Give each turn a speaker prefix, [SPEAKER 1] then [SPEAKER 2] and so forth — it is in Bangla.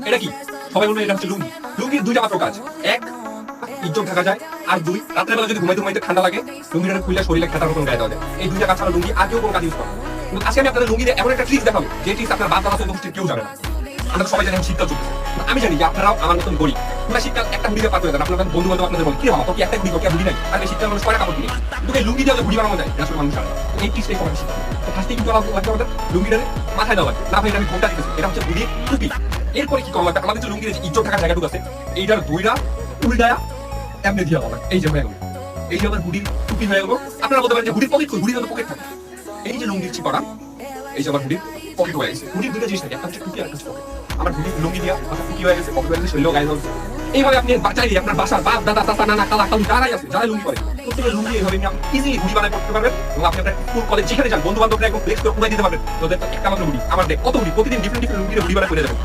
[SPEAKER 1] এটা কি? সবাই বলবে এটা হচ্ছে লুঙ্গি। লুঙ্গির দুইটা মাত্র কাজ। এক, ইজ্জত ঢাকা যায়। আর দুই, রাত্রেবেলা যদি ঘুমাইতে ঘুমাইতে ঠান্ডা লাগে, লুঙ্গিটা খুলে শরীরে খেতার মতন গায়ে দেওয়া যায়। এই দুইটা কাজ ছাড়া লুঙ্গি আর কেউ কোনো কাজ ইউজ করে না। কিন্তু আজকে আমি আপনাদের লুঙ্গিতে এমন একটা ট্রিক্স দেখাবো, যে ট্রিক্স আপনার বাপ দাদা গোষ্ঠীর কেউ জানে না। আমরা সবাই জানি শীতকাল চলছে। আমি জানি যে আপনারাও আমার মতন গরিব। পুরো শীতকাল একটা হুডি দিয়ে পার করে দেন। আপনার বন্ধু বান্ধব আপনাদের বলে কি হবে, তোর কি একটা হুডি, তোর কি হুডি নাই? আর এই শীতকাল মানুষ কয়টা কাপড় কিনে, কিন্তু এই লুঙ্গি দিয়ে হুডি বানানো যায়, এটা আসলে মানুষ জানে না। এই ট্রিক্সটাই সবাই শিখে। তো ফার্স্টে কিন্তু আমাদের লুঙ্গিটারে মাথায় দেওয়া লাগে। না ভাই আমি ঘোমটা দিতেছি, এটা হচ্ছে হুডির টুপি। এরপরে কি করা লাগবে, আমাদের যে লুঙ্গির ইজ্জত থাকার জায়গাটুকু আছে, এইটার দুইটা উল্টায়া এমনি দিয়ে হবে। এই যে হয়ে গেল, এই যে আমার হুডির টুপি হয়ে গেল। আপনারা বলতে পারেন যে হুডির পকেট কই, হুডির মধ্যে পকেট থাকে। এই যে লুঙ্গির চিপাটা, এই যে আমার হুডির পকেট হয়ে গেছে। হুডির দুটো জিনিস থাকে, একটা হচ্ছে টুপি আর একটা হচ্ছে পকেট। আমার হুডির লুঙ্গি দিয়া মাথা টুপি হয়ে গেছে, পকেট হয়ে গেছে, শরীরও গায়ে হয়েছে। এইভাবে আপনি চাইলে আপনার বাসার বাপ দাদা চাচা নানা খালা খালু যারাই আছে, যারা লুঙ্গি করে, প্রত্যেকের লুঙ্গি এইভাবে আপনি ইজিলি হুডি বানায় করতে পারবেন। এবং আপনি আপনার স্কুল কলেজ যেখানে যান, বন্ধু বান্ধবরা একদম ফ্লেক্স করে উড়াই দিতে পারবেন। তোদের তো একটা মাত্র হুডি, আমার দেখ কত হুডি, প্রতিদিন ডিফারেন্ট ডিফারেন্ট লুঙ্গি হুডি বানায় করে দেবেন।